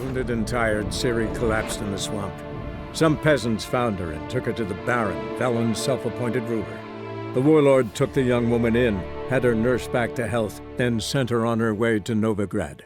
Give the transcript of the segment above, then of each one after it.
Wounded and tired, Ciri collapsed in the swamp. Some peasants found her and took her to the Baron, Valen's self-appointed ruler. The warlord took the young woman in, had her nursed back to health, then sent her on her way to Novigrad.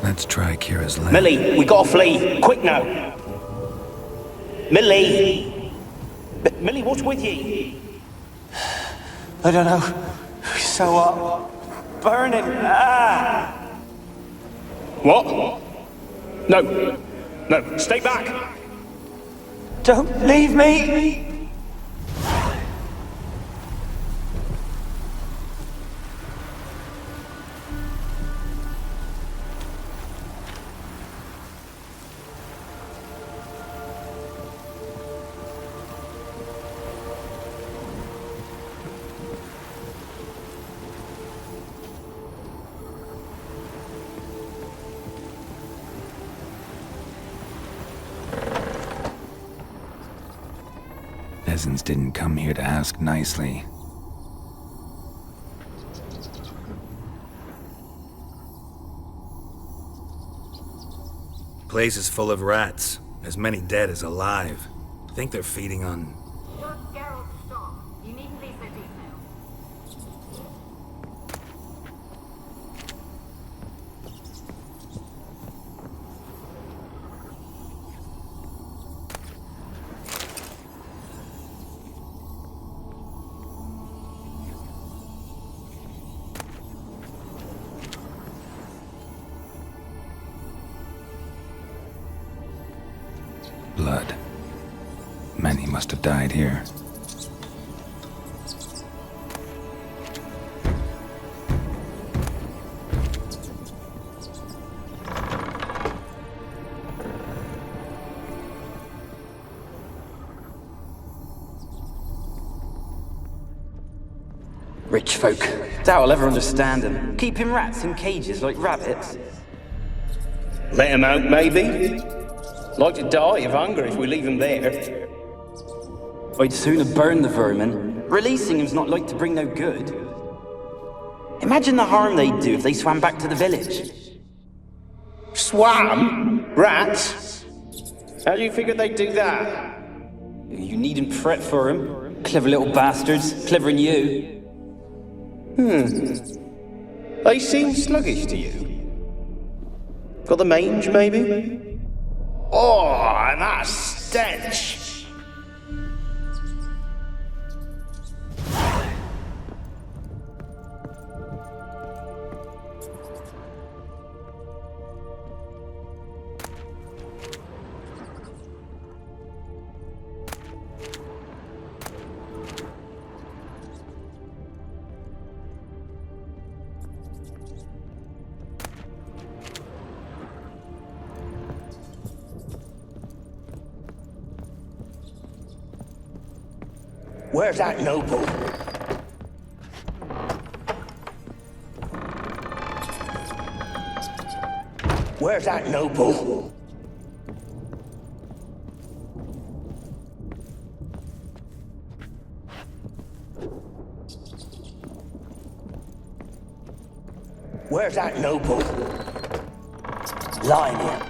Let's try Kira's lab. Millie, we gotta flee. Quick now. Millie! Millie, what's with you? I don't know. So up. Burning. Ah! What? No. No, stay back. Don't leave me! Peasants didn't come here to ask nicely. Place is full of rats. As many dead as alive. Think they're feeding on... Just Geralt, stop. You needn't be so detailed. Blood. Many must have died here. Rich folk. Doubt I'll ever understand them. Keeping rats in cages like rabbits. Let him out, maybe? Like to die of hunger if we leave him there. I'd sooner burn the vermin. Releasing him's not like to bring no good. Imagine the harm they'd do if they swam back to the village. Swam? Rats? How do you figure they'd do that? You needn't fret for him. Clever little bastards. Clever than you. They seem sluggish to you. Got the mange, maybe? Oh, and that stench! Where's that noble? Where's that noble? Where's that noble? Lying here.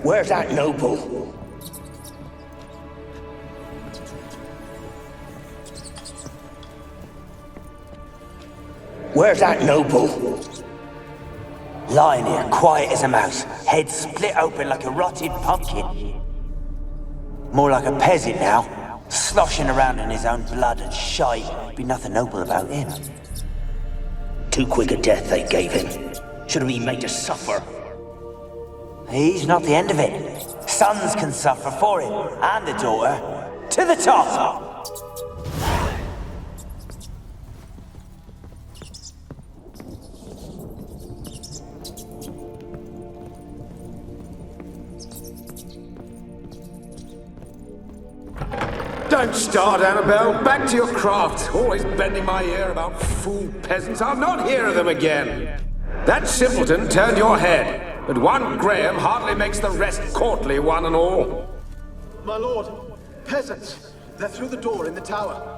Where's that noble? Where's that noble? Lying here, quiet as a mouse, head split open like a rotted pumpkin. More like a peasant now, sloshing around in his own blood and shite. Be nothing noble about him. Too quick a death they gave him. Should have been made to suffer. He's not the end of it. Sons can suffer for him, and a daughter. To the top! Don't start, Annabelle. Back to your craft. Always bending my ear about fool peasants. I'll not hear of them again. That simpleton turned your head, but one Graham hardly makes the rest courtly, one and all. My lord, peasants. They're through the door in the tower.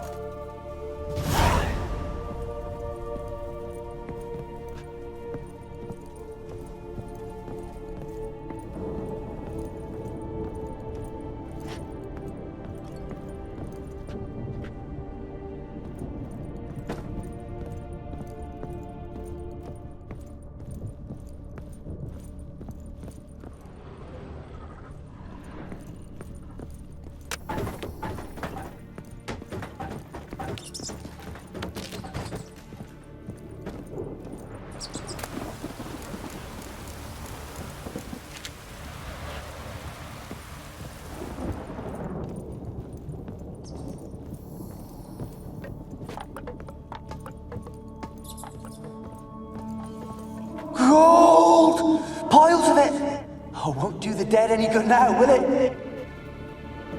Gold! Piles of it! Oh, won't do the dead any good now, will it?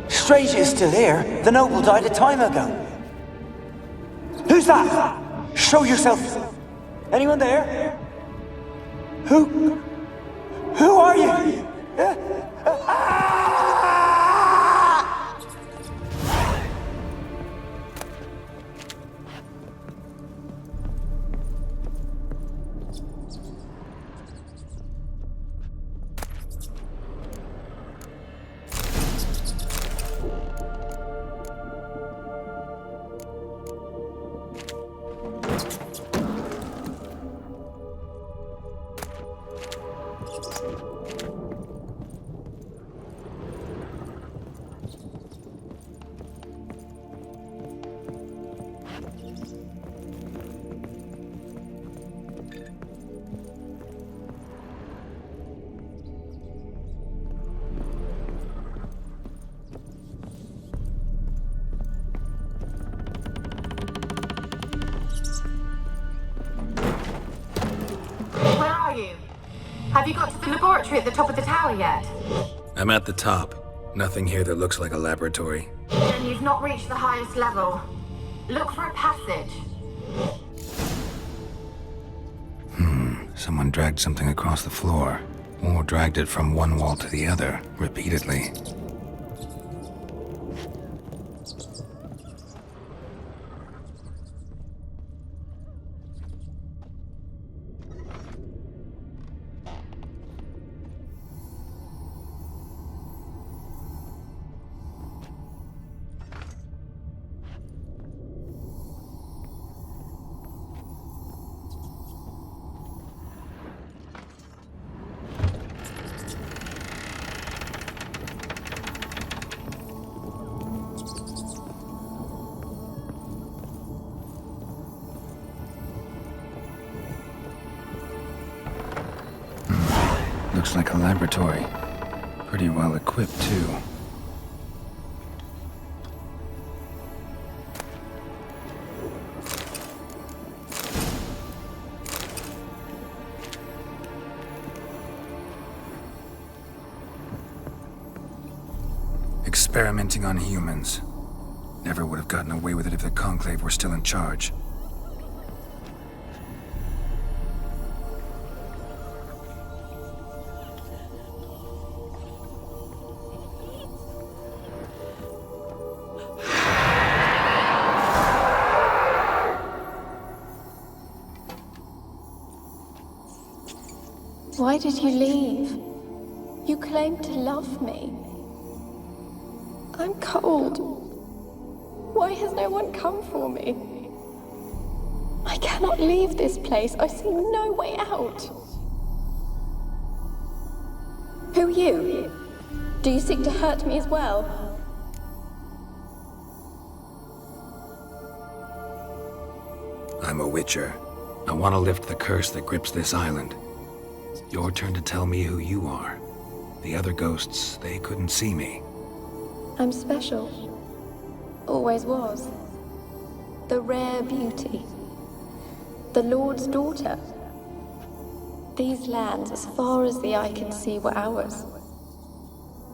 Strange it's still here. The noble died a time ago. Who's that? Show yourself. Anyone there? Who are you? Have you got to the laboratory at the top of the tower yet? I'm at the top. Nothing here that looks like a laboratory. Then you've not reached the highest level. Look for a passage. Someone dragged something across the floor, or dragged it from one wall to the other, repeatedly. Looks like a laboratory. Pretty well equipped, too. Experimenting on humans. Never would have gotten away with it if the Conclave were still in charge. Why did you leave? You claimed to love me. I'm cold. Why has no one come for me? I cannot leave this place. I see no way out. Who are you? Do you seek to hurt me as well? I'm a witcher. I want to lift the curse that grips this island. Your turn to tell me who you are. The other ghosts, they couldn't see me. I'm special. Always was. The rare beauty. The Lord's daughter. These lands, as far as the eye can see, were ours.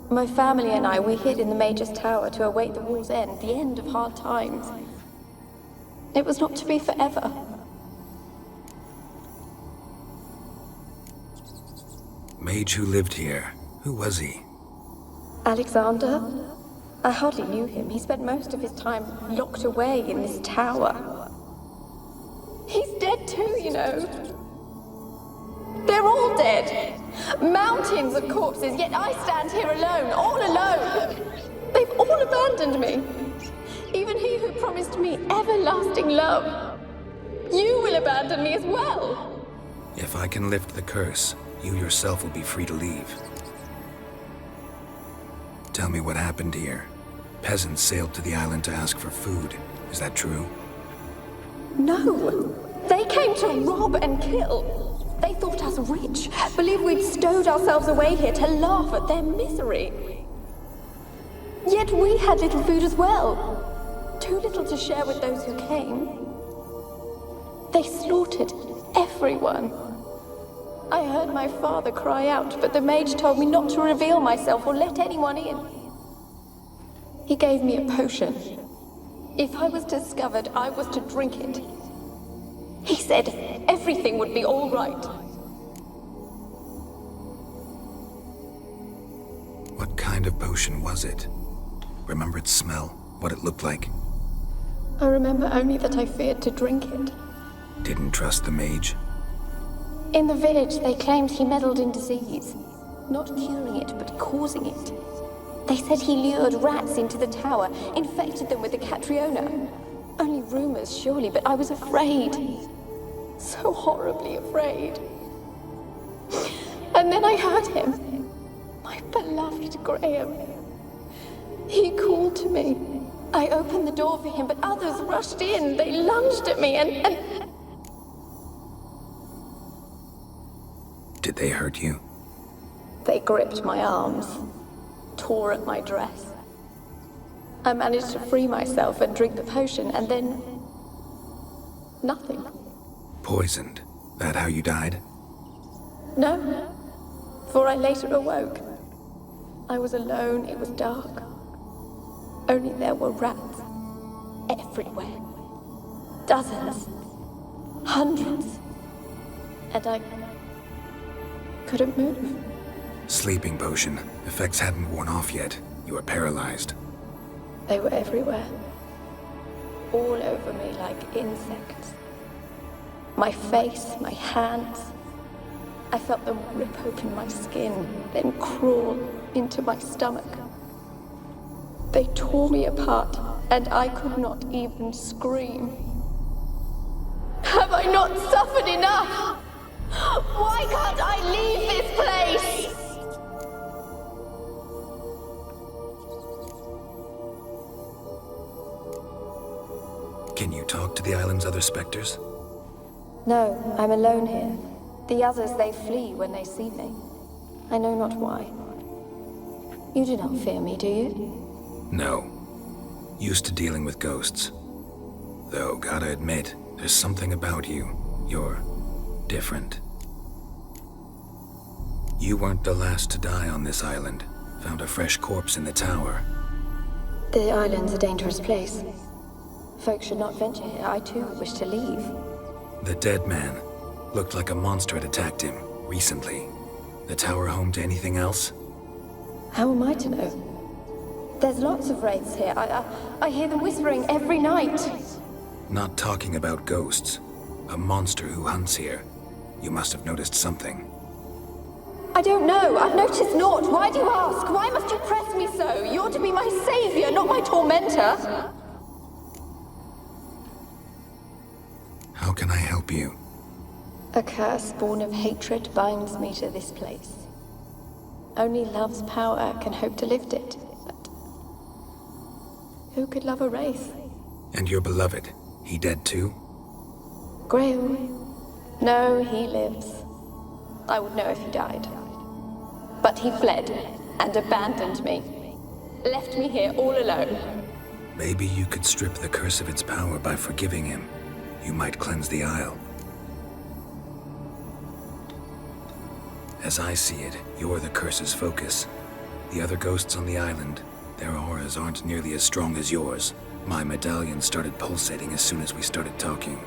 My family and I, we hid in the Major's Tower to await the war's end, the end of hard times. It was not to be forever. Mage who lived here. Who was he? Alexander? I hardly knew him. He spent most of his time locked away in this tower. He's dead too, you know. They're all dead. Mountains of corpses, yet I stand here alone, all alone. They've all abandoned me. Even he who promised me everlasting love. You will abandon me as well. If I can lift the curse, you yourself will be free to leave. Tell me what happened here. Peasants sailed to the island to ask for food. Is that true? No. They came to rob and kill. They thought us rich, believed we'd stowed ourselves away here to laugh at their misery. Yet we had little food as well. Too little to share with those who came. They slaughtered everyone. I heard my father cry out, but the mage told me not to reveal myself or let anyone in. He gave me a potion. If I was discovered, I was to drink it. He said everything would be all right. What kind of potion was it? Remember its smell? What it looked like? I remember only that I feared to drink it. Didn't trust the mage? In the village, they claimed he meddled in disease. Not curing it, but causing it. They said he lured rats into the tower, infected them with the Catriona. Only rumors, surely, but I was afraid. So horribly afraid. And then I heard him. My beloved Graham. He called to me. I opened the door for him, but others rushed in. They lunged at me and... Did they hurt you? They gripped my arms, tore at my dress. I managed to free myself and drink the potion, and then... nothing. Poisoned? That how you died? No, for I later awoke. I was alone, it was dark. Only there were rats. Everywhere. Dozens. Hundreds. And I couldn't move. Sleeping potion. Effects hadn't worn off yet. You were paralyzed. They were everywhere. All over me like insects. My face, my hands. I felt them rip open my skin, then crawl into my stomach. They tore me apart, and I could not even scream. Have I not suffered enough? Why can't I leave this place? Can you talk to the island's other specters? No, I'm alone here. The others, they flee when they see me. I know not why. You do not fear me, do you? No. Used to dealing with ghosts. Though, gotta admit, there's something about you. You're different. You weren't the last to die on this island. Found a fresh corpse in the tower. The island's a dangerous place. Folk should not venture here. I too wish to leave. The dead man. Looked like a monster had attacked him, recently. The tower home to anything else? How am I to know? There's lots of wraiths here. I hear them whispering every night. Not talking about ghosts. A monster who hunts here. You must have noticed something. I don't know. I've noticed naught. Why do you ask? Why must you press me so? You're to be my savior, not my tormentor. can I help you? A curse born of hatred binds me to this place. Only love's power can hope to lift it, but who could love a wraith? And your beloved, he dead too? Graham? No, he lives. I would know if he died. But he fled and abandoned me. Left me here all alone. Maybe you could strip the curse of its power by forgiving him. You might cleanse the Isle. As I see it, you're the curse's focus. The other ghosts on the island, their auras aren't nearly as strong as yours. My medallion started pulsating as soon as we started talking.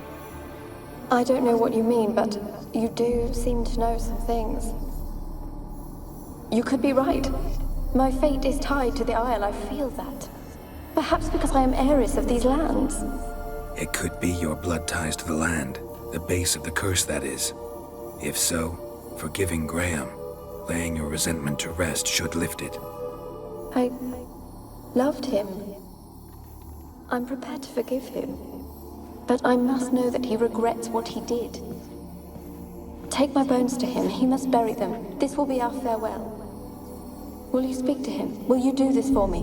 I don't know what you mean, but you do seem to know some things. You could be right. My fate is tied to the Isle, I feel that. Perhaps because I am heiress of these lands. It could be your blood ties to the land, the base of the curse, that is. If so, forgiving Graham, laying your resentment to rest should lift it. I loved him. I'm prepared to forgive him. But I must know that he regrets what he did. Take my bones to him. He must bury them. This will be our farewell. Will you speak to him? Will you do this for me?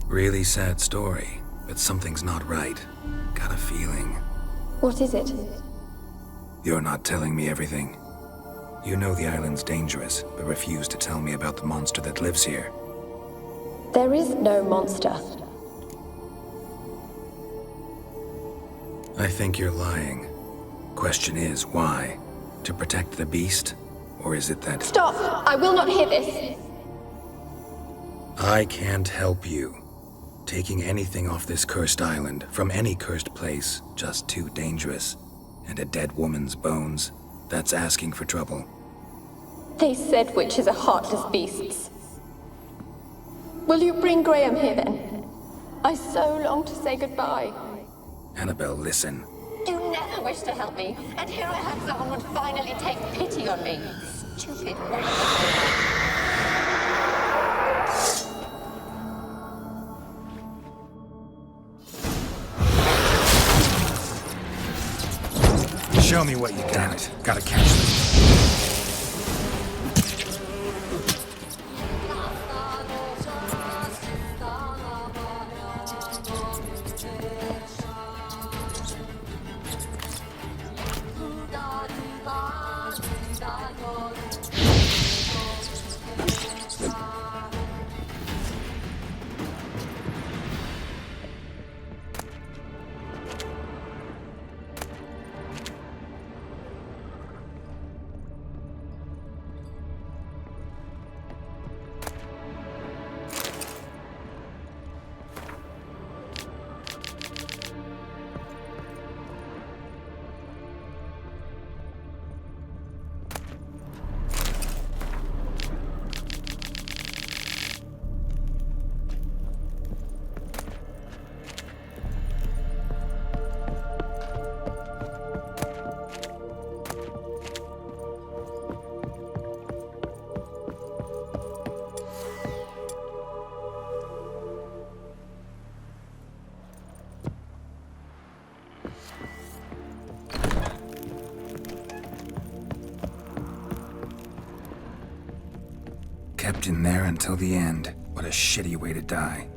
Really sad story, but something's not right. Got a feeling. What is it? You're not telling me everything. You know the island's dangerous, but refuse to tell me about the monster that lives here. There is no monster. I think you're lying. Question is, why? To protect the beast? Or is it that... Stop! I will not hear this! I can't help you. Taking anything off this cursed island, from any cursed place, just too dangerous. And a dead woman's bones, that's asking for trouble. They said witches are heartless beasts. Will you bring Graham here then? I so long to say goodbye. Annabelle, listen. You never wished to help me, and here I had someone would finally take pity on me. Stupid woman. Show me what you got. Gotta catch them. Kept in there until the end. What a shitty way to die.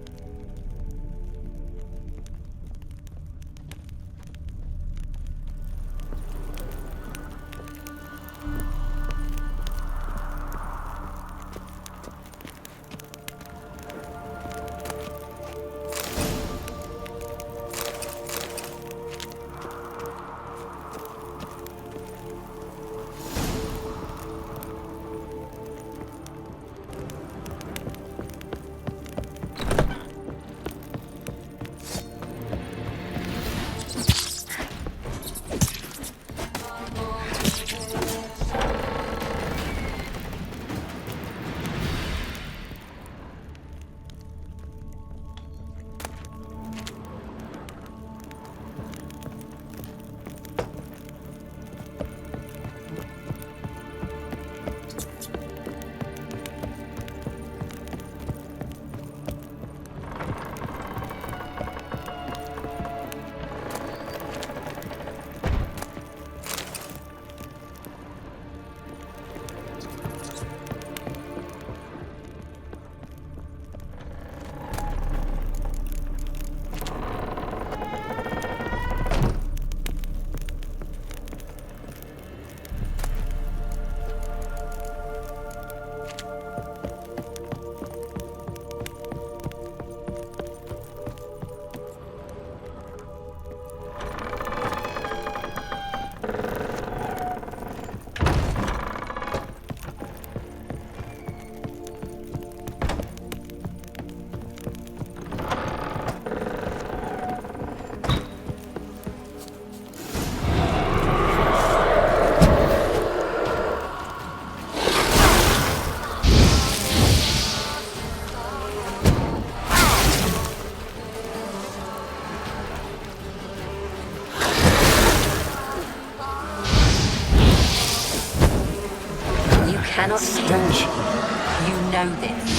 strange. You know this.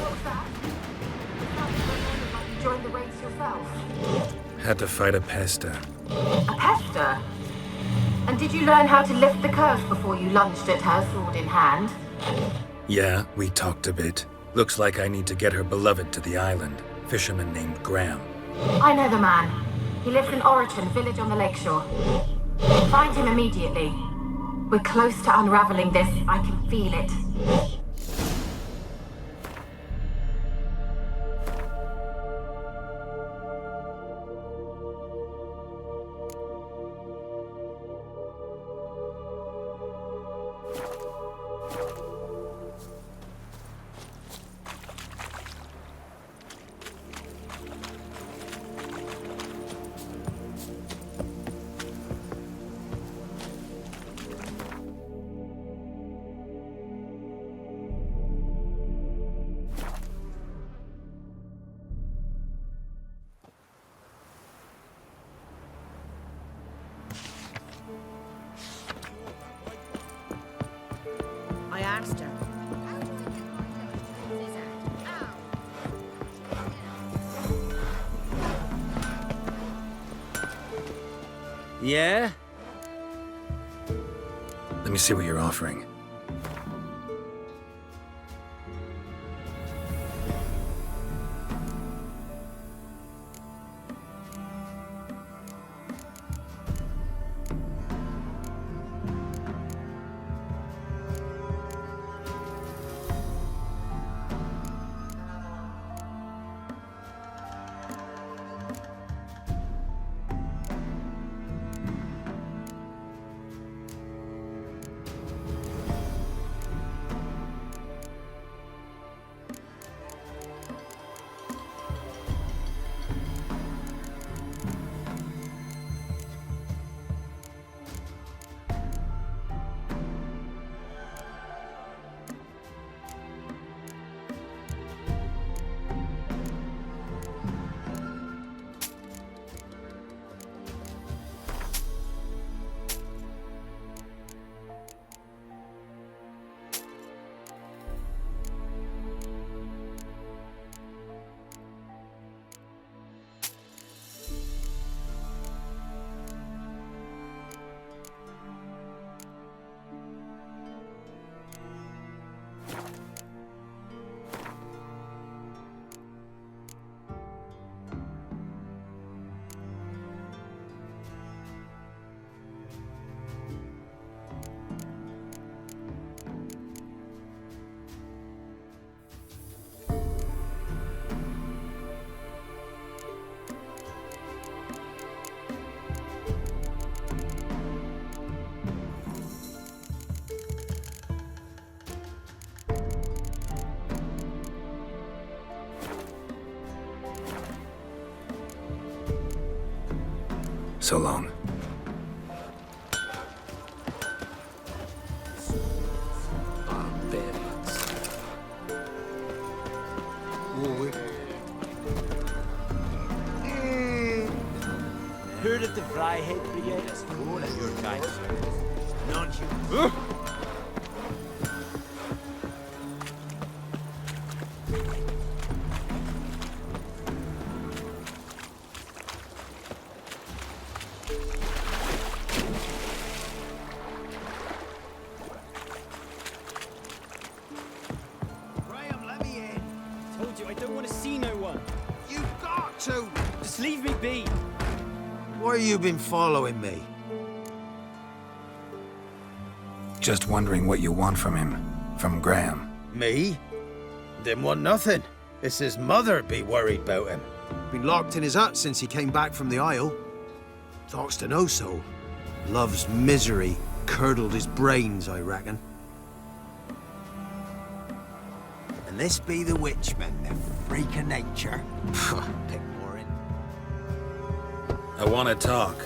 What's that? You joined the raids yourself. Had to fight a pester. A pester? And did you learn how to lift the curse before you lunged at her, sword in hand? Yeah, we talked a bit. Looks like I need to get her beloved to the island. Fisherman named Graham. I know the man. He lives in Oriton, village on the lakeshore. Find him immediately. We're close to unraveling this. I can feel it. I asked her. Yeah? Let me see what you're offering. So long. Heard of the Flyhead Brigade? All of your kind, sir. Non-human. Graham, let me in. Told you I don't want to see no one. You've got to. Just leave me be. Why you been following me? Just wondering what you want from him. From Graham. Me? Didn't want nothing. It's his mother be worried about him. Been locked in his hut since he came back from the Isle. Talks to no soul. Love's misery curdled his brains, I reckon. And this be the witchman, the freak of nature. Pick more in. I want to talk.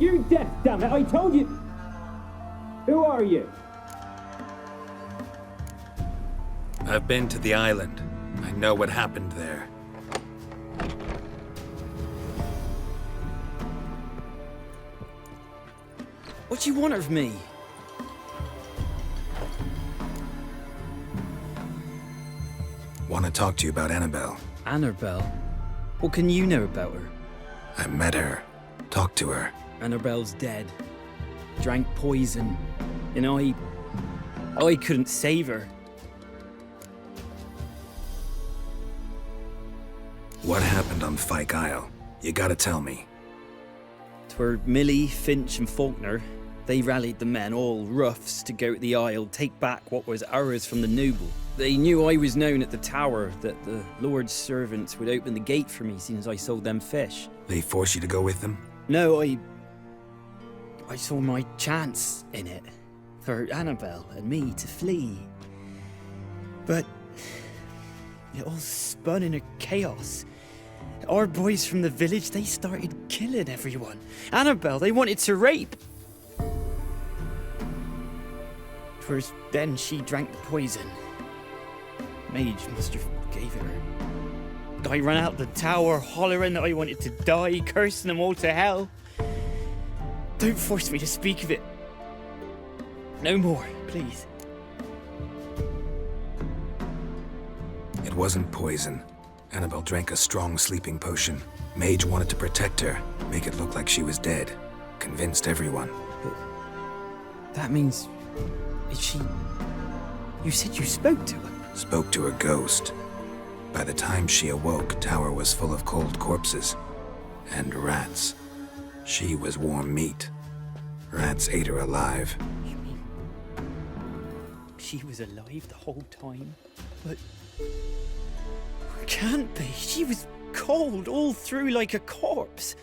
You're deaf, damn it! I told you. Who are you? I've been to the island. I know what happened there. What do you want of me? Want to talk to you about Annabelle. Annabelle? What can you know about her? I met her. Talked to her. Annabelle's dead. Drank poison. And I couldn't save her. What happened on Fyke Isle? You gotta tell me. 'Twere Millie, Finch and Faulkner. They rallied the men, all roughs, to go to the Isle, take back what was ours from the noble. They knew I was known at the tower, that the Lord's servants would open the gate for me since I sold them fish. They forced you to go with them? No, I saw my chance in it. For Annabelle and me to flee. But it all spun in a chaos. Our boys from the village, they started killing everyone. Annabelle, they wanted to rape. 'Twas then she drank the poison. Mage must have gave it her. I ran out the tower, hollering that I wanted to die, cursing them all to hell. Don't force me to speak of it. No more, please. It wasn't poison. Annabelle drank a strong sleeping potion. Mage wanted to protect her, make it look like she was dead. Convinced everyone. But that means... is she... You said you spoke to her? Spoke to her ghost. By the time she awoke, tower was full of cold corpses. And rats. She was warm meat. Rats ate her alive. You mean... she was alive the whole time? But... can't be. She was cold all through like a corpse.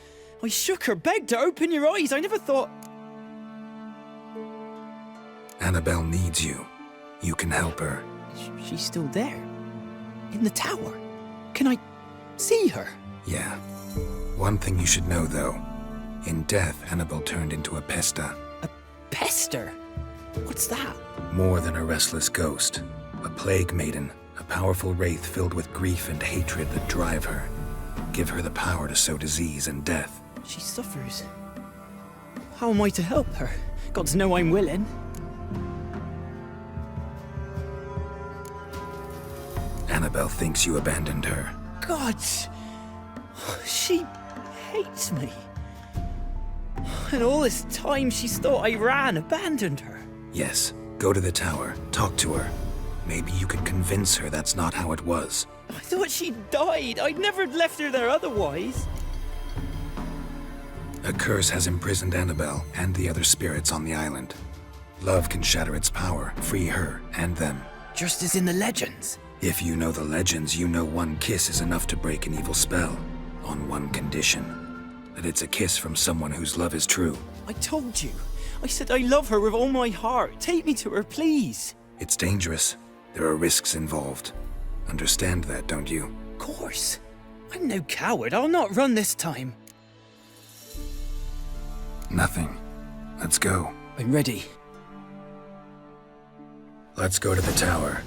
I shook her, begged her, open your eyes. I never thought... Annabelle needs you. You can help her. She's still there. In the tower. Can I see her? Yeah. One thing you should know, though. In death, Annabelle turned into a pesta. A pester? What's that? More than a restless ghost. A plague maiden. A powerful wraith filled with grief and hatred that drive her. Give her the power to sow disease and death. She suffers. How am I to help her? Gods know I'm willing. Annabelle thinks you abandoned her. Gods! She hates me. And all this time she's thought I ran, abandoned her. Yes. Go to the tower. Talk to her. Maybe you could convince her that's not how it was. I thought she died. I'd never left her there otherwise. A curse has imprisoned Annabelle and the other spirits on the island. Love can shatter its power, free her and them. Just as in the legends. If you know the legends, you know one kiss is enough to break an evil spell. On one condition. That it's a kiss from someone whose love is true. I told you. I said I love her with all my heart. Take me to her, please. It's dangerous. There are risks involved. Understand that, don't you? Of course. I'm no coward. I'll not run this time. Nothing. Let's go. I'm ready. Let's go to the tower.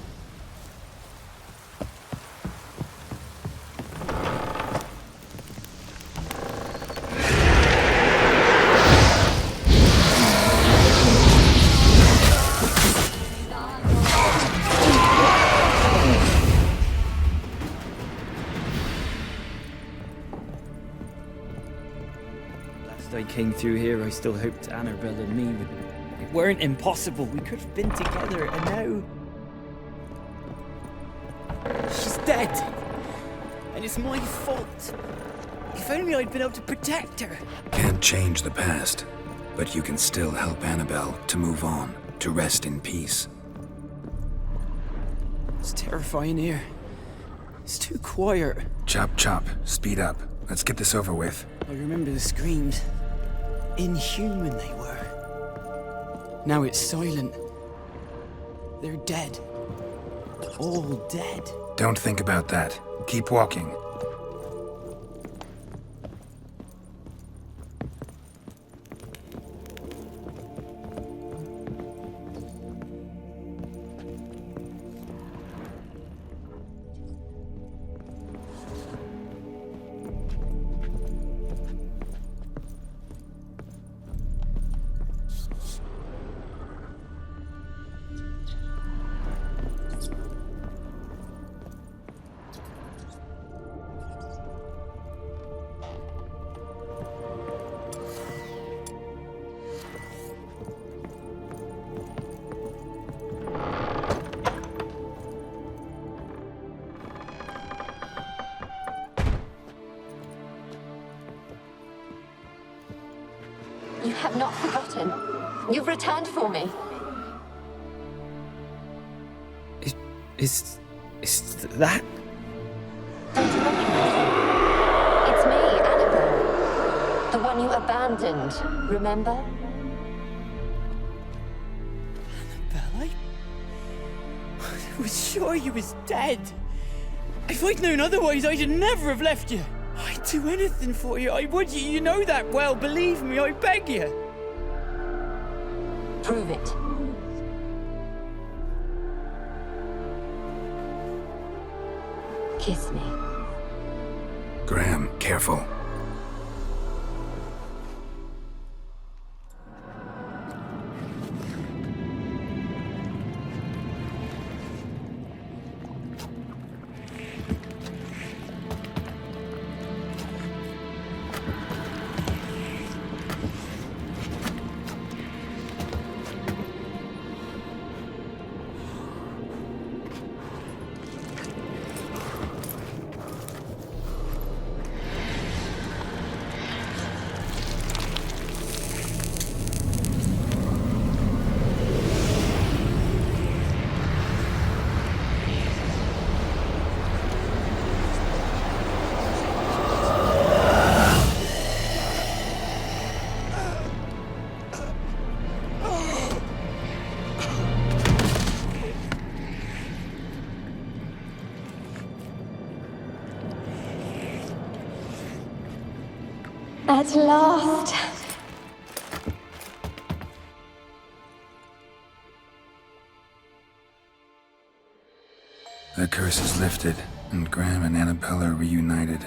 I came through here, I still hoped Annabelle and me would... It weren't impossible. We could have been together, and now... she's dead. And it's my fault. If only I'd been able to protect her. Can't change the past, but you can still help Annabelle to move on, to rest in peace. It's terrifying here. It's too quiet. Chop, chop. Speed up. Let's get this over with. I remember the screams. Inhuman they were. Now it's silent. They're dead. All dead. Don't think about that. Keep walking. have not forgotten. You've returned for me. Is that? Don't you recognize me? It's me, Annabelle. The one you abandoned, remember? Annabelle, I was sure you was dead. If I'd known otherwise, I'd never have left you. I'd do anything for you. I would. You know that well. Believe me, I beg you. Prove it. Kiss me. Graham, careful. At last. The curse is lifted, and Graham and Annabelle are reunited.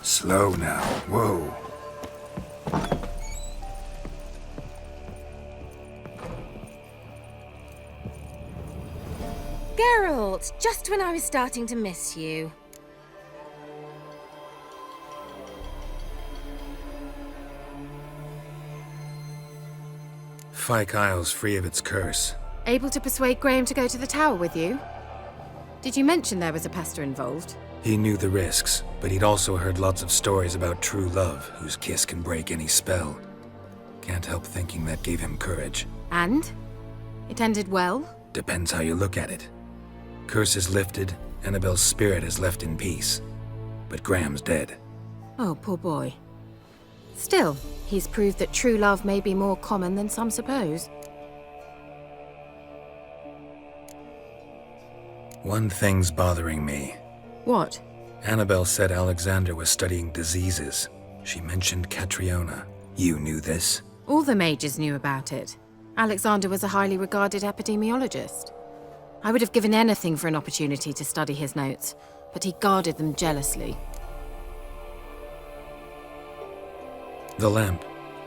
Slow now. Whoa. Geralt, just when I was starting to miss you. Fyke Isle's free of its curse. Able to persuade Graham to go to the tower with you? Did you mention there was a pester involved? He knew the risks, but he'd also heard lots of stories about true love, whose kiss can break any spell. Can't help thinking that gave him courage. And? It ended well? Depends how you look at it. Curse is lifted, Annabelle's spirit is left in peace. But Graham's dead. Oh, poor boy. Still, he's proved that true love may be more common than some suppose. One thing's bothering me. What? Annabelle said Alexander was studying diseases. She mentioned Catriona. You knew this? All the mages knew about it. Alexander was a highly regarded epidemiologist. I would have given anything for an opportunity to study his notes, but he guarded them jealously. The lamp.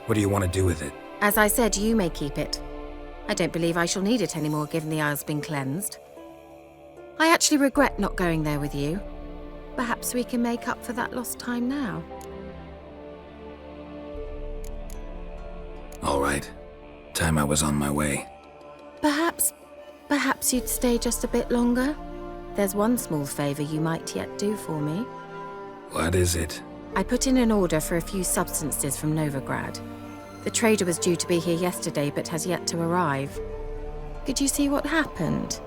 What do you want to do with it? As I said, you may keep it. I don't believe I shall need it anymore, given the Isle's been cleansed. I actually regret not going there with you. Perhaps we can make up for that lost time now. All right. Time I was on my way. Perhaps you'd stay just a bit longer? There's one small favor you might yet do for me. What is it? I put in an order for a few substances from Novigrad. The trader was due to be here yesterday, but has yet to arrive. Could you see what happened?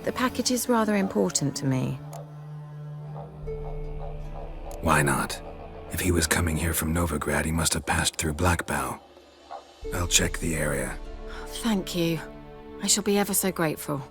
The package is rather important to me. Why not? If he was coming here from Novigrad, he must have passed through Blackbow. I'll check the area. Thank you. I shall be ever so grateful.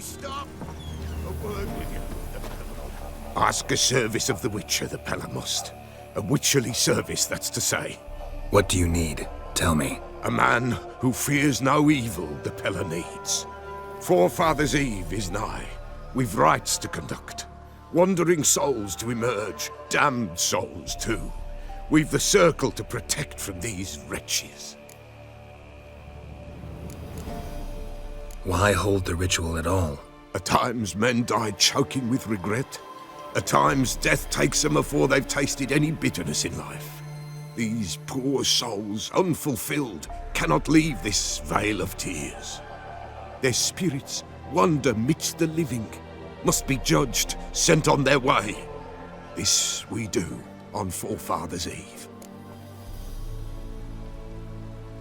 Stop! A word with you. Ask a service of the Witcher, the Pella must. A witcherly service, that's to say. What do you need? Tell me. A man who fears no evil the Pella needs. Forefathers' Eve is nigh. We've rites to conduct. Wandering souls to emerge. Damned souls, too. We've the circle to protect from these wretches. Why hold the ritual at all? At times men die choking with regret. At times death takes them before they've tasted any bitterness in life. These poor souls, unfulfilled, cannot leave this vale of tears. Their spirits wander midst the living, must be judged, sent on their way. This we do on Forefathers' Eve.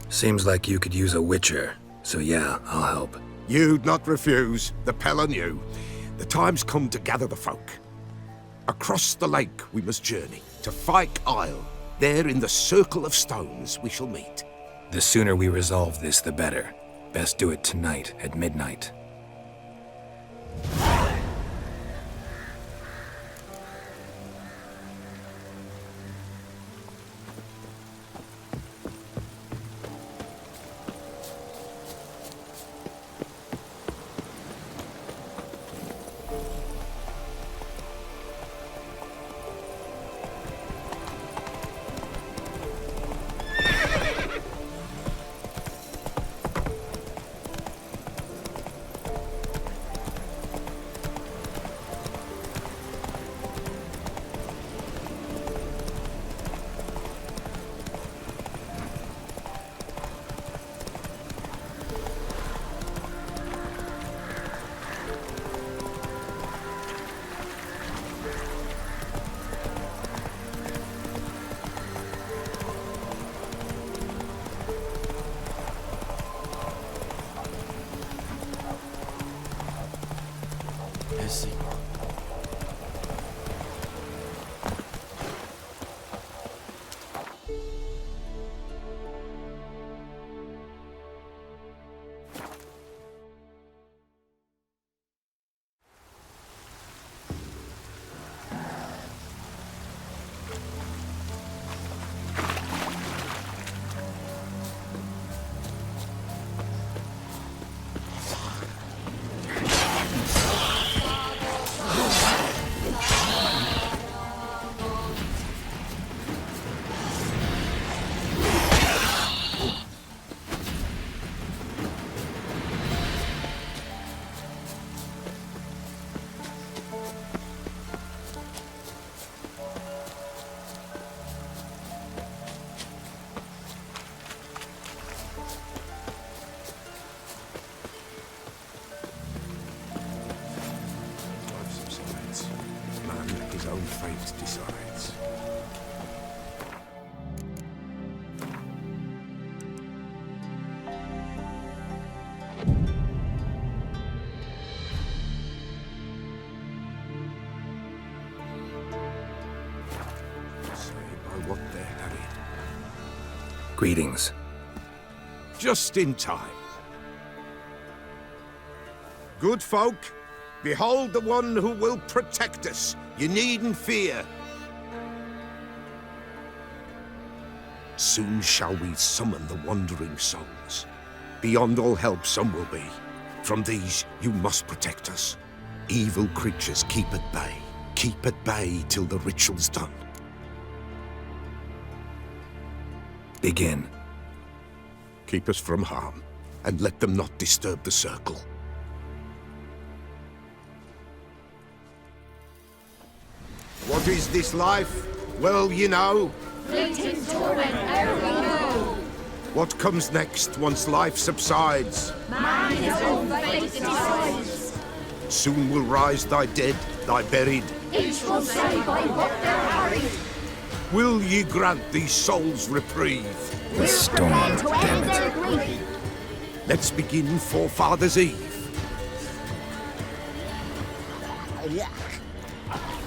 Seems like you could use a witcher, so yeah, I'll help. You'd not refuse, the Pella knew. The time's come to gather the folk. Across the lake we must journey, to Fyke Isle. There in the circle of stones we shall meet. The sooner we resolve this, the better. Best do it tonight at midnight. decides. What there, Harry? Greetings. Just in time. Good folk, behold the one who will protect us. You needn't fear. Soon shall we summon the wandering souls. Beyond all help some will be. From these you must protect us. Evil creatures keep at bay. Keep at bay till the ritual's done. Begin. Keep us from harm, and let them not disturb the circle. What is this life? Well, you know. Fleeting torment, ere we know. What comes next once life subsides? Man his own fate decides. Soon will rise thy dead, thy buried. Each will say by what they're harried. Will ye grant these souls reprieve? The storm, damn it. Let's begin Forefathers' Eve.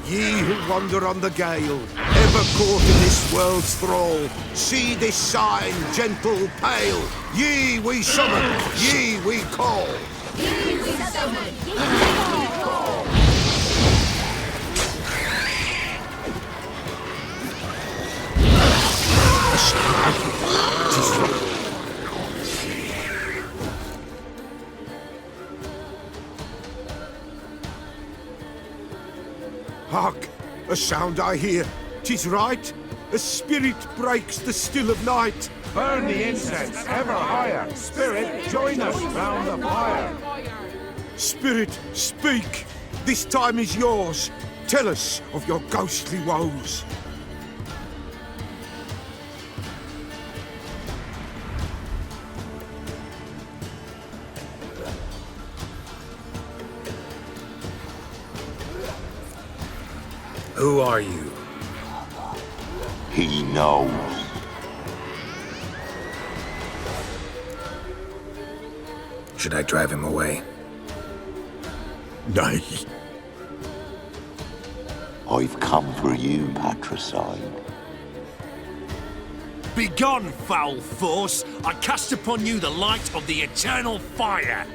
Ye who wander on the gale, ever caught in this world's thrall, see this sign, gentle, pale. Ye we summon, ye we call. Ye we summon, ye we call. Hark! A sound I hear. 'Tis right. A spirit breaks the still of night. Burn the incense ever higher. Spirit, join us round the fire. Spirit, speak. This time is yours. Tell us of your ghostly woes. Who are you? He knows. Should I drive him away? Nay. I've come for you, patricide. Begone, foul force! I cast upon you the light of the eternal fire!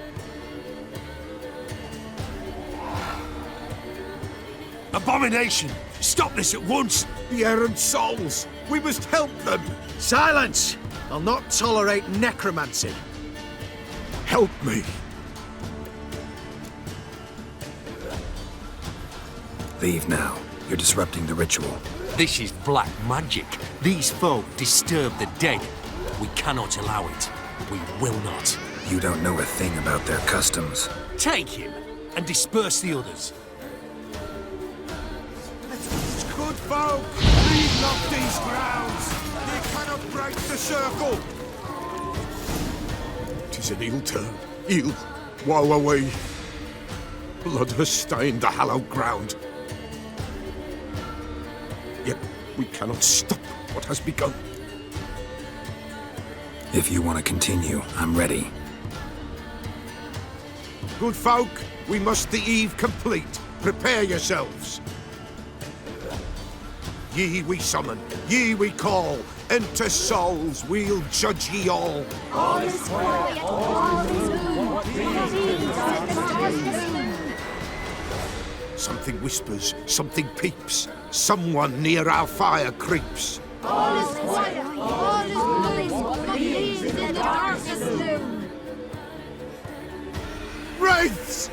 Abomination! Stop this at once! The errant souls! We must help them! Silence! I'll not tolerate necromancy. Help me! Leave now. You're disrupting the ritual. This is black magic. These folk disturb the dead. We cannot allow it. We will not. You don't know a thing about their customs. Take him and disperse the others. Good folk, leave not these grounds. They cannot break the circle. 'Tis an ill turn. Ill. Woe away. Blood has stained the hallowed ground. Yet we cannot stop what has begun. If you want to continue, I'm ready. Good folk, we must the eve complete. Prepare yourselves. Ye we summon, ye we call. Enter souls, we'll judge ye all. All is quiet, all is gloom. Something whispers, something peeps. Someone near our fire creeps. All is quiet, all is gloom. Believe in the darkness loom. Wraiths!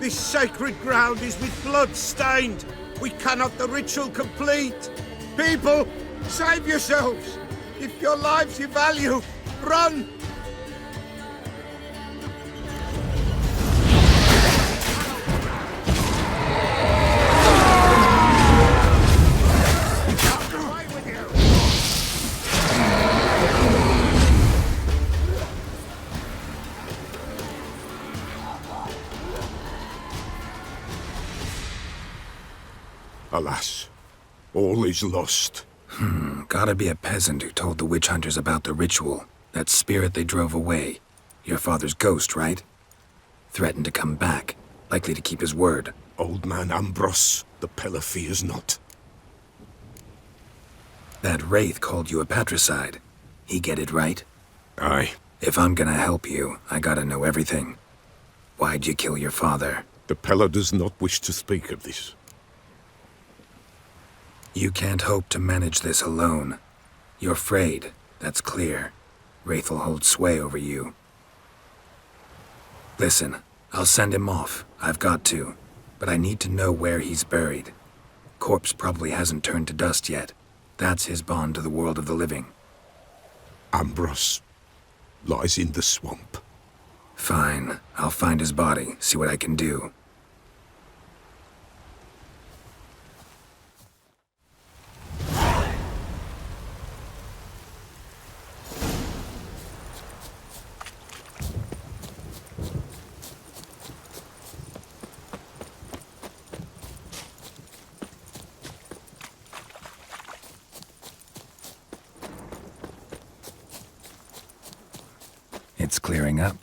This sacred ground is with blood stained. We cannot the ritual complete. People, save yourselves. If your lives you value, run! Alas, All is lost. Gotta be a peasant who told the witch hunters about the ritual. That spirit they drove away. Your father's ghost, right? Threatened to come back. Likely to keep his word. Old man Ambros, the Pella fears not. That wraith called you a patricide. He get it right? Aye. If I'm gonna help you, I gotta know everything. Why'd you kill your father? The Pella does not wish to speak of this. You can't hope to manage this alone. You're afraid, that's clear. Wraith will hold sway over you. Listen, I'll send him off. I've got to. But I need to know where he's buried. Corpse probably hasn't turned to dust yet. That's his bond to the world of the living. Ambros lies in the swamp. Fine. I'll find his body, see what I can do. It's clearing up.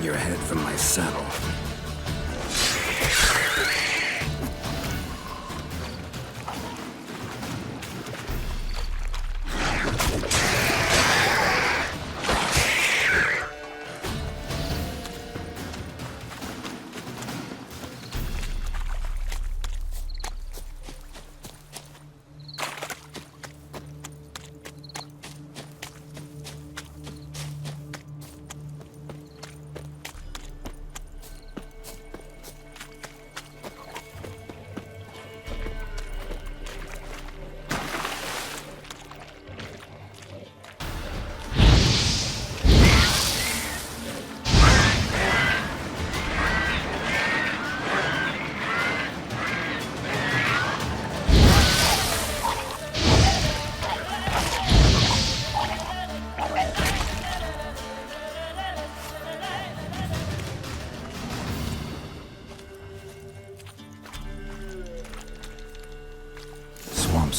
Your head from my saddle.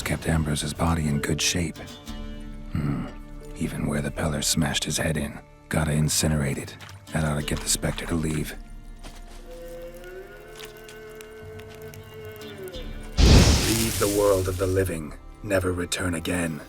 Kept Ambrose's body in good shape. Even where the Peller smashed his head in. Gotta incinerate it. That ought to get the Spectre to leave. Leave the world of the living. Never return again.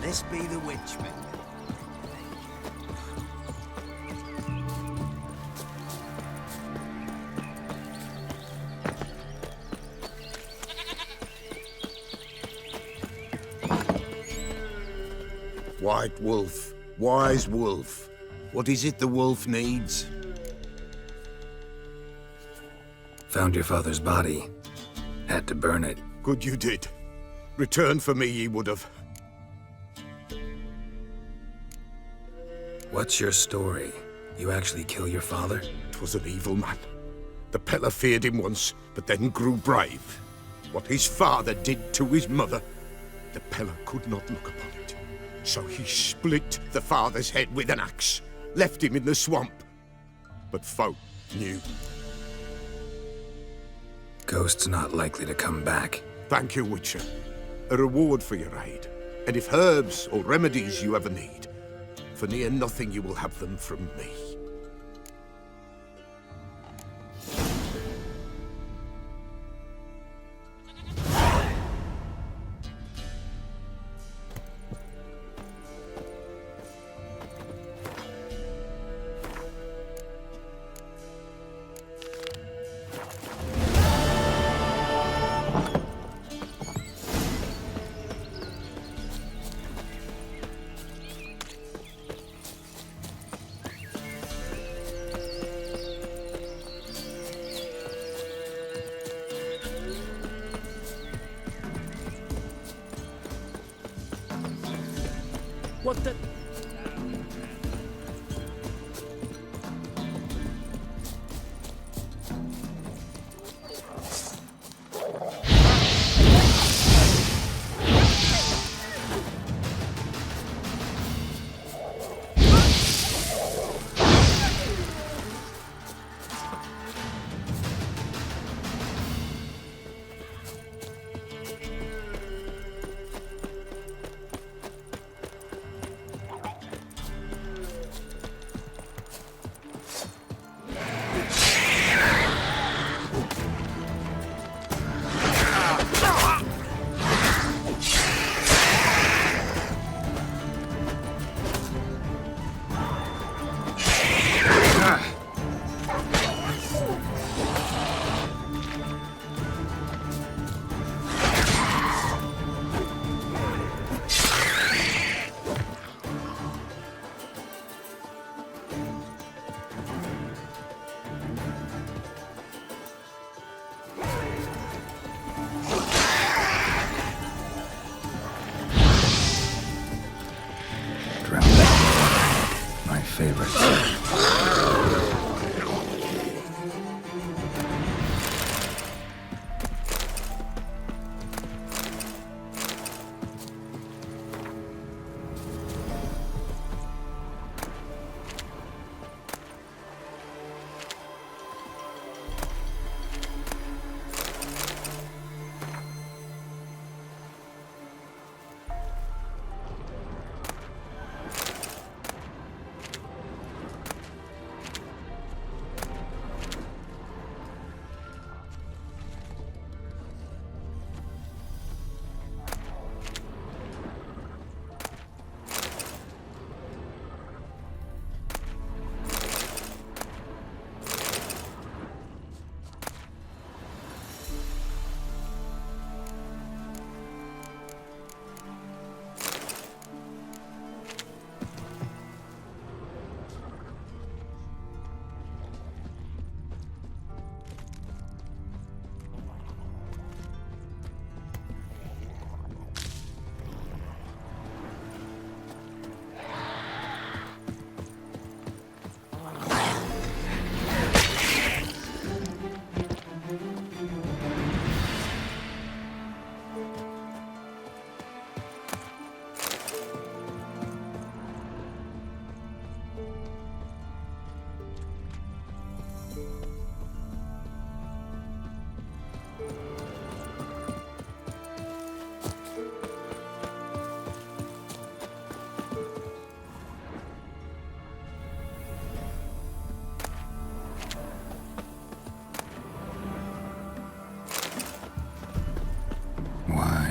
This be the witchman. White wolf, wise wolf. What is it the wolf needs? Found your father's body. Had to burn it. Good you did. Return for me ye would have. What's your story? You actually kill your father? 'Twas an evil man. The Peller feared him once, but then grew brave. What his father did to his mother, the Peller could not look upon it. So he split the father's head with an axe, left him in the swamp. But folk knew. Ghost's not likely to come back. Thank you, Witcher. A reward for your aid. And if herbs or remedies you ever need, for near nothing you will have them from me. What the...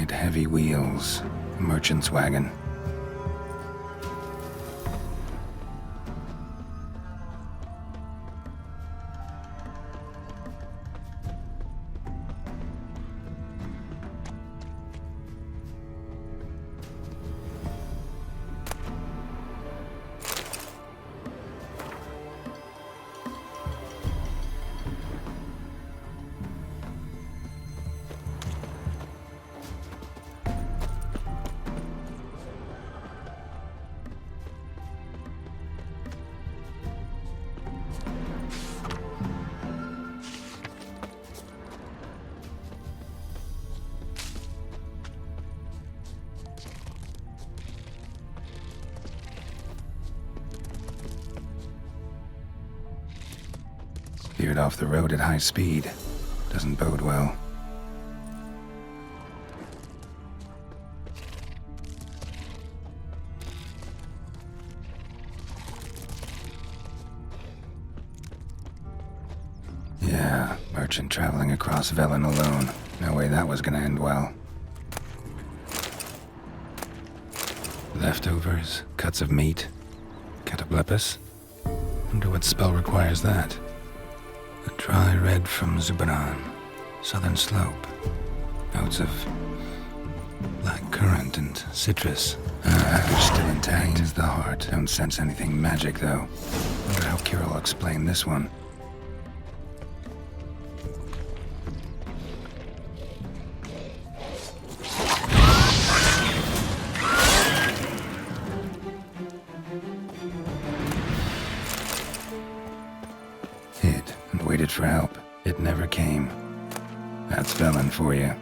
Heavy wheels. Merchant's wagon. veered off the road at high speed. Doesn't bode well. Yeah, merchant traveling across Velen alone. No way that was gonna end well. Leftovers, cuts of meat, cataplepis. Wonder what spell requires that. A dry red from Zubaran, southern slope. Notes of black currant and citrus. Package still intact as the heart. Don't sense anything magic though. Wonder how Kira will explain this one. Waited for help. It never came. That's Velen for you.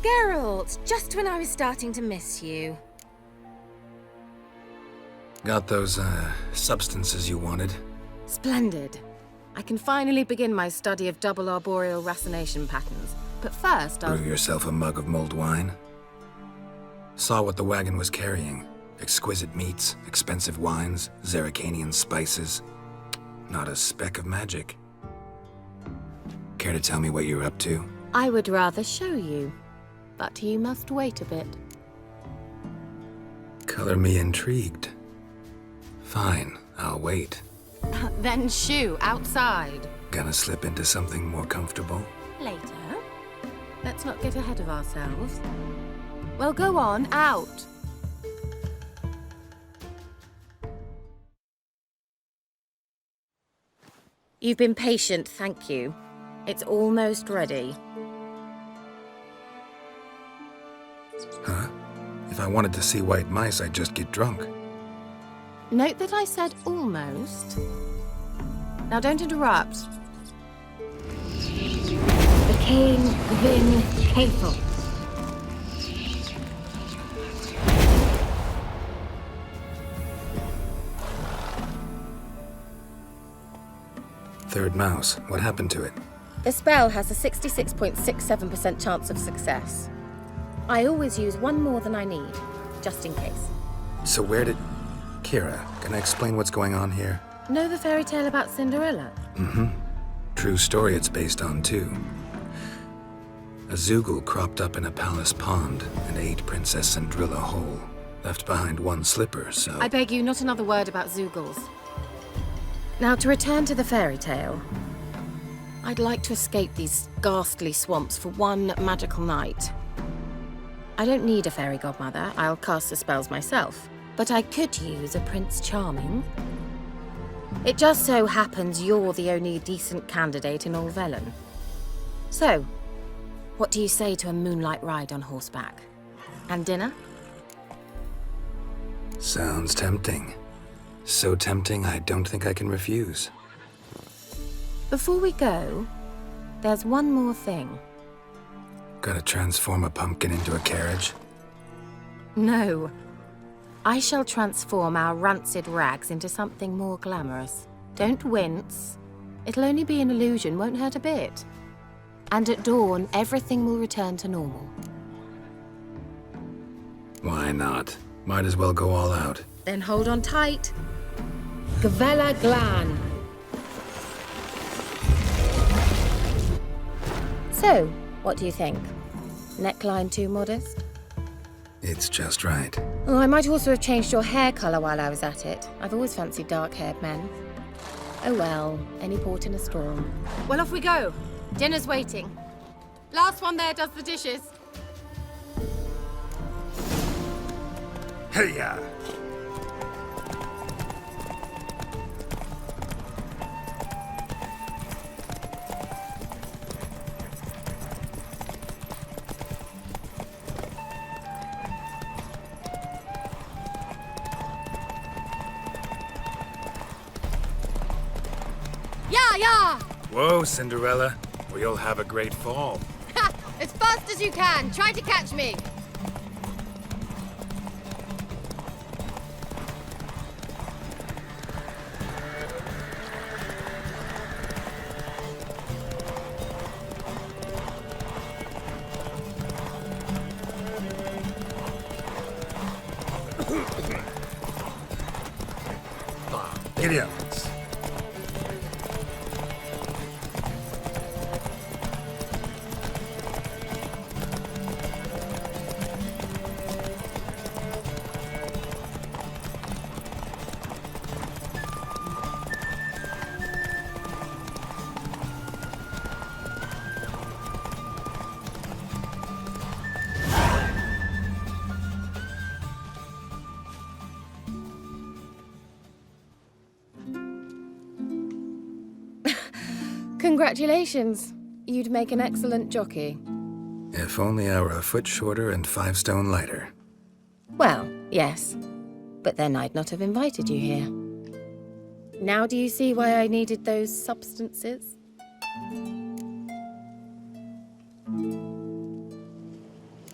Geralt, just when I was starting to miss you. Got those, substances you wanted? Splendid. I can finally begin my study of double arboreal racination patterns. But first, I'll... Brew yourself a mug of mulled wine? Saw what the wagon was carrying. Exquisite meats, expensive wines, Zerrikanian spices. Not a speck of magic. Care to tell me what you're up to? I would rather show you. But you must wait a bit. Color me intrigued. Fine, I'll wait. Then shoo, outside. Gonna slip into something more comfortable? Later. Let's not get ahead of ourselves. Well, go on, out. You've been patient, thank you. It's almost ready. Huh? If I wanted to see white mice, I'd just get drunk. Note that I said almost. Now don't interrupt. The King Vin Capel. Third mouse. What happened to it? The spell has a 66.67% chance of success. I always use one more than I need, just in case. So where did... Kira, can I explain what's going on here? Know the fairy tale about Cinderella? Mm-hmm. True story it's based on, too. A Zoogle cropped up in a palace pond and ate Princess Cinderella whole. Left behind one slipper, so... I beg you, not another word about Zoogles. Now, to return to the fairy tale. I'd like to escape these ghastly swamps for one magical night. I don't need a fairy godmother, I'll cast the spells myself. But I could use a Prince Charming. It just so happens you're the only decent candidate in all Velen. So, what do you say to a moonlight ride on horseback? And dinner? Sounds tempting. So tempting, I don't think I can refuse. Before we go, there's one more thing. Gotta transform a pumpkin into a carriage? No. I shall transform our rancid rags into something more glamorous. Don't wince. It'll only be an illusion, won't hurt a bit. And at dawn, everything will return to normal. Why not? Might as well go all out. Then hold on tight. Gavella Glan. So, what do you think? Neckline too modest? It's just right. Oh, I might also have changed your hair colour while I was at it. I've always fancied dark-haired men. Oh well, any port in a storm. Well, off we go. Dinner's waiting. Last one there does the dishes. Hey-ya! Yeah! Whoa, Cinderella, or you'll have a great fall. Ha! As fast as you can. Try to catch me. Idiots. Congratulations. You'd make an excellent jockey. If only I were a foot shorter and 5 stone lighter. Well, yes. But then I'd not have invited you here. Now do you see why I needed those substances?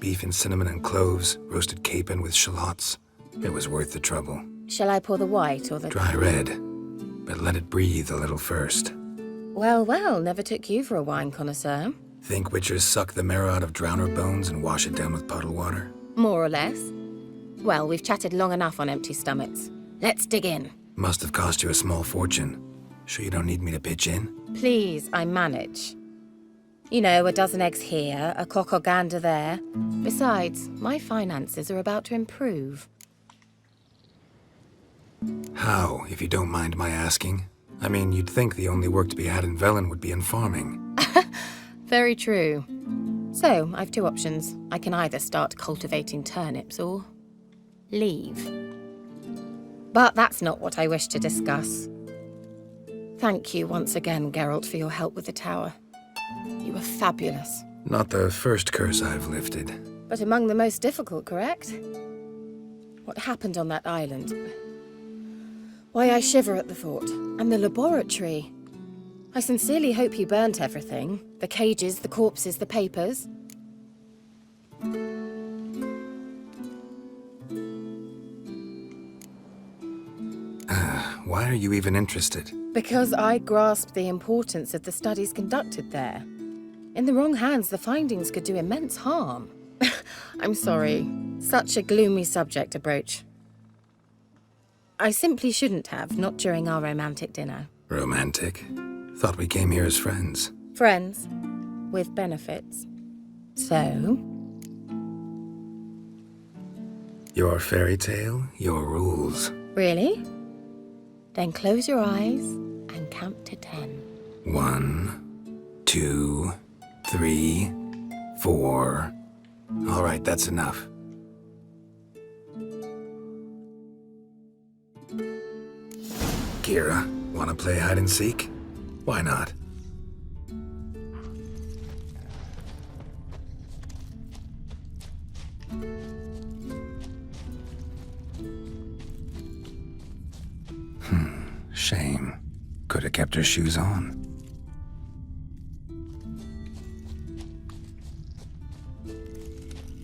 Beef and cinnamon and cloves, roasted capon with shallots. It was worth the trouble. Shall I pour the white or the... Dry red, but let it breathe a little first. Well, well, never took you for a wine connoisseur. Think witchers suck the marrow out of drowner bones and wash it down with puddle water? More or less. Well, we've chatted long enough on empty stomachs. Let's dig in. Must have cost you a small fortune. Sure you don't need me to pitch in? Please, I manage. You know, a dozen eggs here, a cock or gander there. Besides, my finances are about to improve. How, if you don't mind my asking? I mean, you'd think the only work to be had in Velen would be in farming. Very true. So, I've 2 options. I can either start cultivating turnips or leave. But that's not what I wish to discuss. Thank you once again, Geralt, for your help with the tower. You were fabulous. Not the first curse I've lifted. But among the most difficult, correct? What happened on that island? Why I shiver at the thought. And the laboratory. I sincerely hope you burnt everything. The cages, the corpses, the papers. Why are you even interested? Because I grasped the importance of the studies conducted there. In the wrong hands, the findings could do immense harm. I'm sorry. Such a gloomy subject to broach. I simply shouldn't have, not during our romantic dinner. Romantic? Thought we came here as friends. Friends. With benefits. So? Your fairy tale, your rules. Really? Then close your eyes and count to 10. 1, 2, 3, 4. All right, that's enough. Kira, wanna play hide and seek? Why not? Shame. Could have kept her shoes on.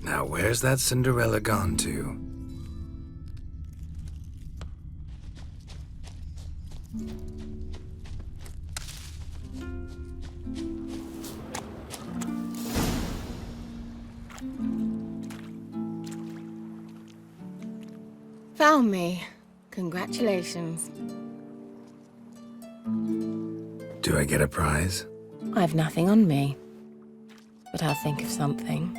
Now where's that Cinderella gone to? Found me. Congratulations. Do I get a prize? I've nothing on me, but I'll think of something.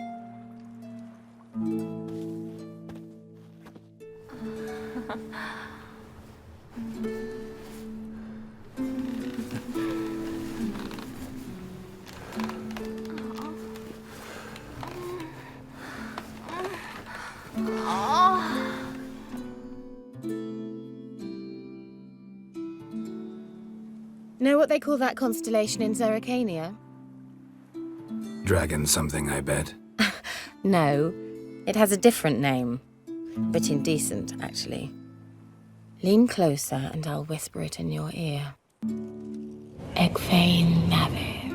Know what they call that constellation in Zerrikania? Dragon something, I bet. No, it has a different name. A bit indecent, actually. Lean closer and I'll whisper it in your ear. Egfain Nave.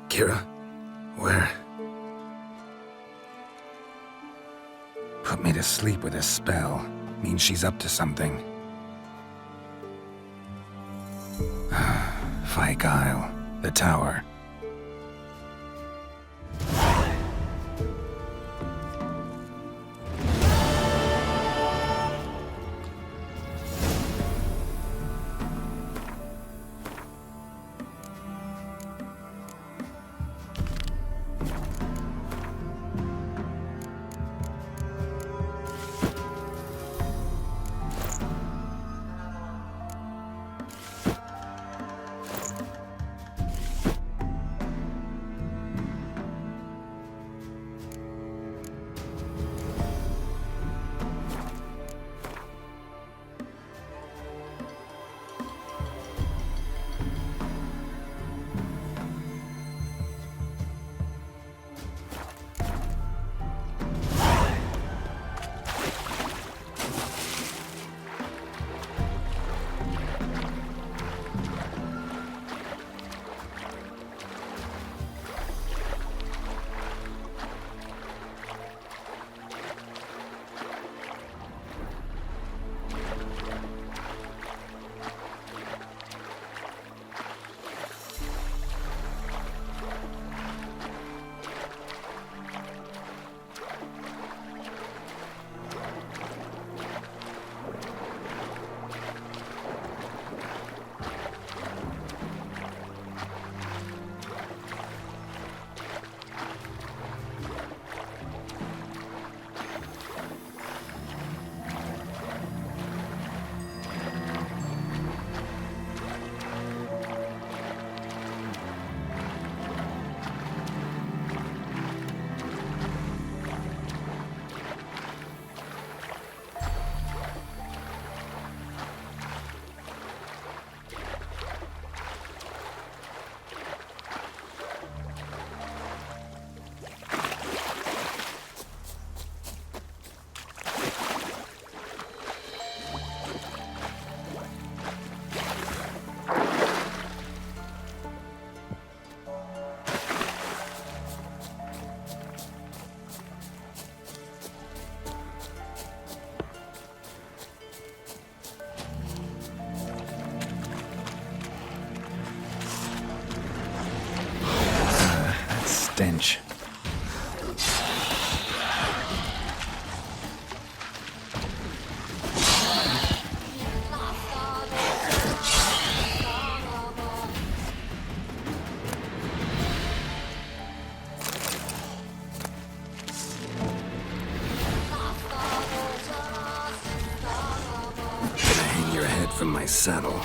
Kira? Where? Put me to sleep with a spell. Means she's up to something. Fyke Isle. The tower. Stench. Hang your head from my saddle.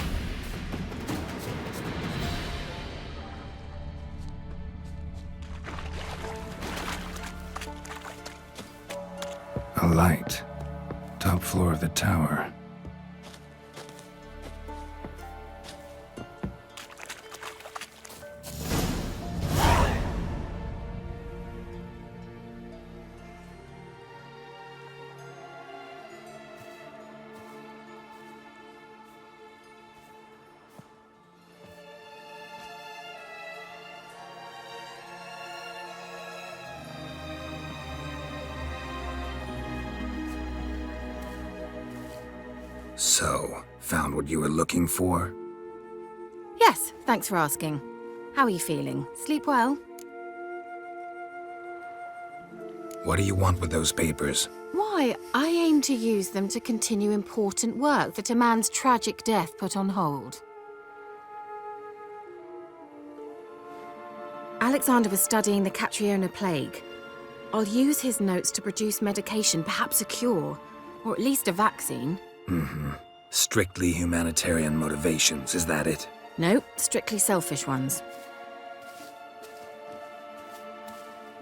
A light. Top floor of the tower. So, found what you were looking for? Yes, thanks for asking. How are you feeling? Sleep well? What do you want with those papers? Why, I aim to use them to continue important work that a man's tragic death put on hold. Alexander was studying the Catriona plague. I'll use his notes to produce medication, perhaps a cure, or at least a vaccine. Strictly humanitarian motivations, is that it? No, strictly selfish ones.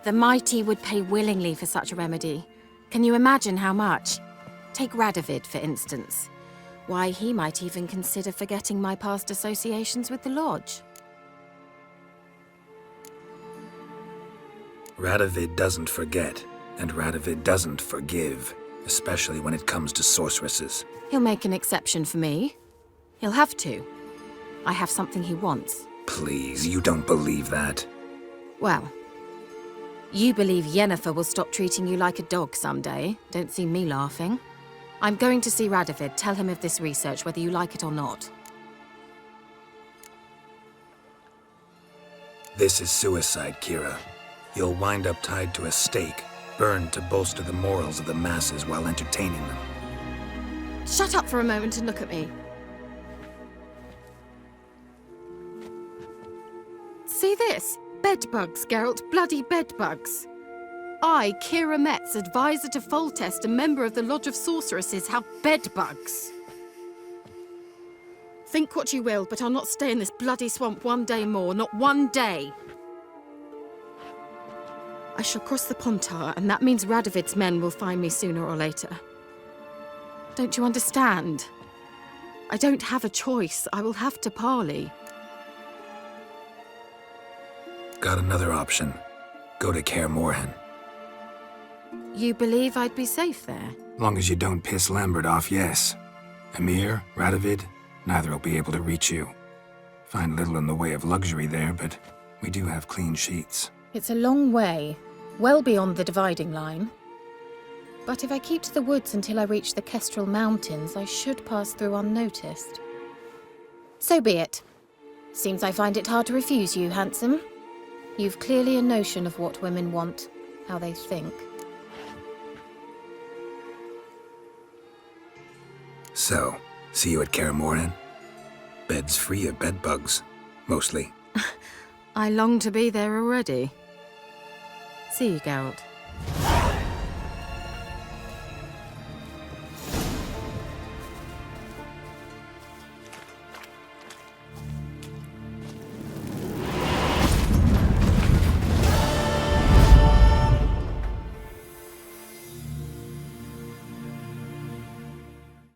The mighty would pay willingly for such a remedy. Can you imagine how much? Take Radovid, for instance. Why, he might even consider forgetting my past associations with the Lodge. Radovid doesn't forget, and Radovid doesn't forgive, especially when it comes to sorceresses. He'll make an exception for me. He'll have to. I have something he wants. Please, you don't believe that. Well, you believe Yennefer will stop treating you like a dog someday. Don't see me laughing. I'm going to see Radovid, tell him of this research, whether you like it or not. This is suicide, Kira. You'll wind up tied to a stake, burned to bolster the morals of the masses while entertaining them. Shut up for a moment and look at me. See this? Bedbugs, Geralt. Bloody bedbugs. I, Kira Metz, advisor to Foltest, a member of the Lodge of Sorceresses, have bedbugs. Think what you will, but I'll not stay in this bloody swamp one day more. Not one day. I shall cross the Pontar, and that means Radovid's men will find me sooner or later. Don't you understand? I don't have a choice. I will have to parley. Got another option. Go to Kaer Morhen. You believe I'd be safe there? Long as you don't piss Lambert off, yes. Emir, Radovid, neither will be able to reach you. Find little in the way of luxury there, but we do have clean sheets. It's a long way, well beyond the dividing line. But if I keep to the woods until I reach the Kestrel Mountains, I should pass through unnoticed. So be it. Seems I find it hard to refuse you, handsome. You've clearly a notion of what women want, how they think. So, see you at Kaer Morhen? Beds free of bedbugs, mostly. I long to be there already. See you, Geralt.